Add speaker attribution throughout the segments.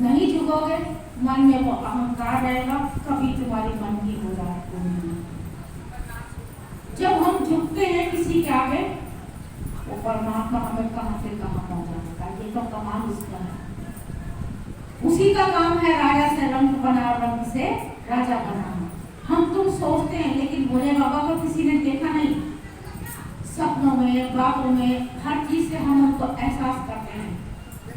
Speaker 1: नहीं झुकोगे, मन में वो अहंकार रहेगा, कभी तुम्हारी मन की मुराद पूरी नहीं। जब हम झुकते हैं किसी के आगे, वो परमात्मा हमें कहां से कहां पहुंचा देता है। ये तो कमाल उसका है, उसी का काम है राजा से रंग बना, रंग से राजा बनाना। हम तुम सोचते हैं, लेकिन भोले बाबा को किसी ने देखा नहीं। सपनों में, बातों में, हर चीज से हम उनको एहसास करते हैं,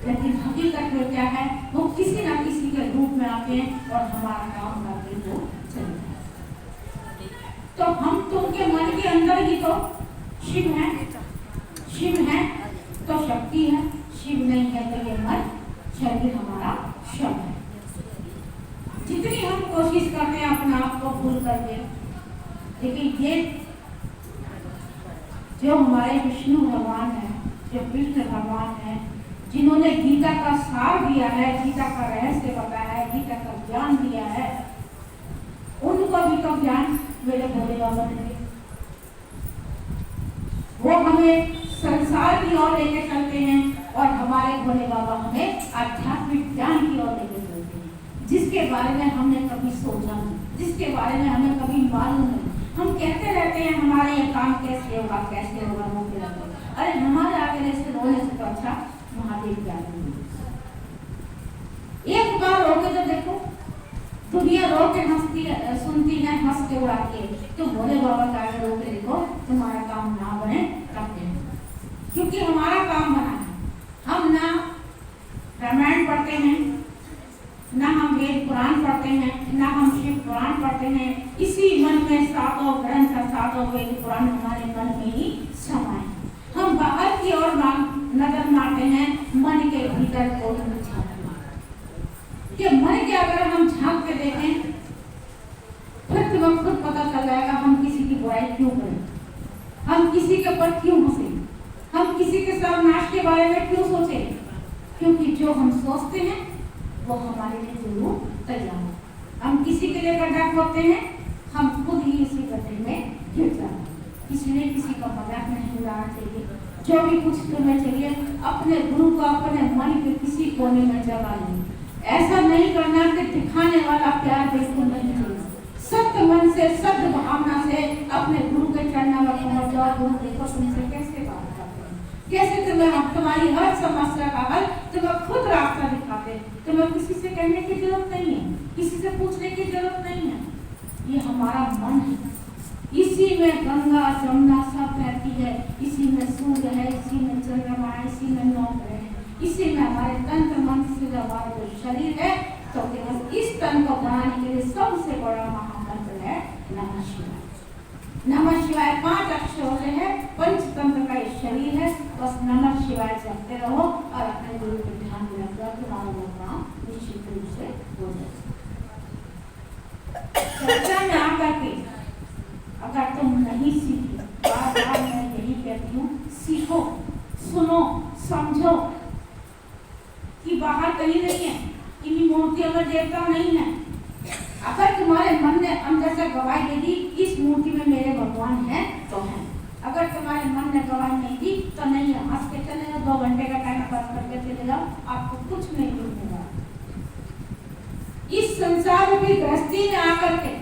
Speaker 1: लेकिन हकीकत में क्या है, वो किसी न किसी के रूप में आते हैं और हमारा काम करके वो चले जाते हैं। तो हम तुम के मन के अंदर ही तो शिव है, शिव है तो शक्ति है, शिव नहीं है तो ये मन शरीर हमारा शव है। जितनी हम कोशिश करते हैं अपने आप को भूल करके, लेकिन ये जो हमारे विष्णु भगवान है, जो कृष्ण भगवान है, जिन्होंने गीता का सार दिया है, गीता का रहस्य बताया है, गीता का ज्ञान दिया है, उनको भी तो ज्ञान मेरे भोले बाबा ने दिया। वो हमें संसार की ओर लेके चलते हैं और हमारे भोले बाबा हमें आध्यात्मिक ज्ञान की ओर लेके चलते हैं, जिसके बारे में हमने कभी सोचा नहीं, जिसके बारे में हमें कभी मालूम नहीं। हम कहते रहते हैं हमारे ये काम कैसे होगा, कैसे होगा, रोते रहते हैं। अरे हमारे आगे से रोने से तो अच्छा महादेव क्या करेंगे। एक बार रोके तो देखो, दुनिया रो के हंसती सुनती है, हंस के उड़ाती है, तो भोले बाबा का आगे रो के देखो, तुम्हारा काम ना बने करते हैं, क्योंकि हमारा काम बना है। हम ना रामायण पढ़ते हैं, ना हम वेद पुराण पढ़ते हैं, ना हम शिव पुराण पढ़ते हैं। इसी मन में सातों ग्रंथ, सातों वेद पुराण हमारे मन में ही समाये। हम बाहर की ओर नजर मारते हैं, मन के भीतर कोई नहीं झांकते कि मन के अगर हम झांक के देखें, फिर तुम्हें खुद पता चल जाएगा हम किसी की बुराई क्यों करें, हम किसी के ऊपर क्यों हंसे, हम किसी के सर्वनाश के बारे में क्यों सोचे, क्योंकि जो हम सोचते हैं वो हमारे लिए जरूर तैयार है। हम किसी के लिए गड्ढा खोदते हैं, हम खुद ही इसी गड्ढे में गिर जाते हैं। इसलिए किसी का मजाक नहीं उड़ाना चाहिए। जो भी कुछ तुम्हें चाहिए, अपने गुरु को अपने मन के किसी कोने में जगा लें। ऐसा नहीं करना कि दिखाने वाला प्यार बिल्कुल नहीं चाहिए। सत्य मन से, सत्य भावना से अपने गुरु के चरणों में पहुंच जाओ। गुरु देखो तुमसे कैसे बात करते हैं, कैसे तुम्हें तुम्हारी हर समस्या का हल तुम्हें खुद रास्ता दिखाते। तुम्हें किसी से कहने की जरूरत नहीं है, किसी से पूछने की जरूरत नहीं है। ये हमारा मन है, इसी में गंगा जमुना सब रहती है, इसी में सूर्य है, इसी में चंद्रमा है, इसी में नौ ग्रह है, इसी में हमारे तंत्र मंत्र से हमारा जो शरीर है। तो केवल इस तन को बनाने के लिए सबसे बड़ा महामंत्र है नमः शिवाय। नमः शिवाय 5 अक्षर होते हैं, पंचतंत्र का ये शरीर है। बस नमः शिवाय जपते रहो और अपने गुरु पे ध्यान में रखो, तुम्हारा वो काम निश्चित रूप से हो जाएगा। चर्चा में आकर के अगर तुम नहीं सीखे, बार बार मैं यही कहती हूँ, सीखो, सुनो, समझो कि बाहर कहीं नहीं है, इन्हीं मूर्तियों में देवता नहीं है। अगर तुम्हारे मन ने अंदर से गवाही दे दी इस मूर्ति में मेरे भगवान है तो है, अगर तुम्हारे मन ने गवाही नहीं दी तो नहीं है। हंस के चले जाओ, 2 घंटे का टाइम पास करके चले जाओ, आपको कुछ नहीं मिलेगा। इस संसार में गृहस्थी में आकर के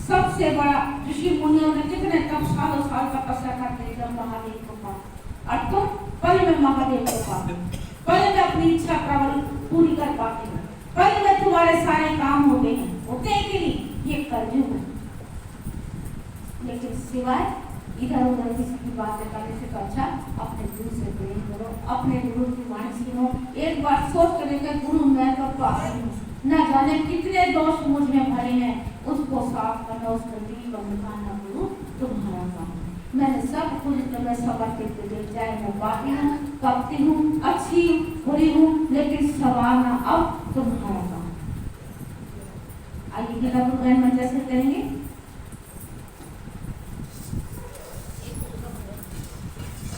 Speaker 1: सबसे बड़ा ऋषि मुनियों ने कितने तब सालों साल तपस्या करते जब महादेव को पाते, और तुम पल में महादेव को पाते, पल में अपनी इच्छा पूरी कर पाते हो, पल में तुम्हारे सारे काम होते हैं कि नहीं। ये कलयुग है। लेकिन सिवाय इधर उधर किसी की बातें करने से तो अच्छा अपने गुरु से प्रेम करो, अपने गुरु की वाणी सुनो। एक बार सोच कर देखे, गुरु मैं तो पागल हूँ, न जाने कितने दोष मुझ में भरे हैं, उसको साफ करना, उस गंदगी को निकालना गुरु तुम्हारा काम है। मैंने सब कुछ तुम्हें समर्पित कर दिया, चाहे मैं पापी हूँ, कपटी हूँ, अच्छी बुरी हूँ, लेकिन संवारना अब तुम्हारा काम है। आइए गीता को जैसे करेंगे।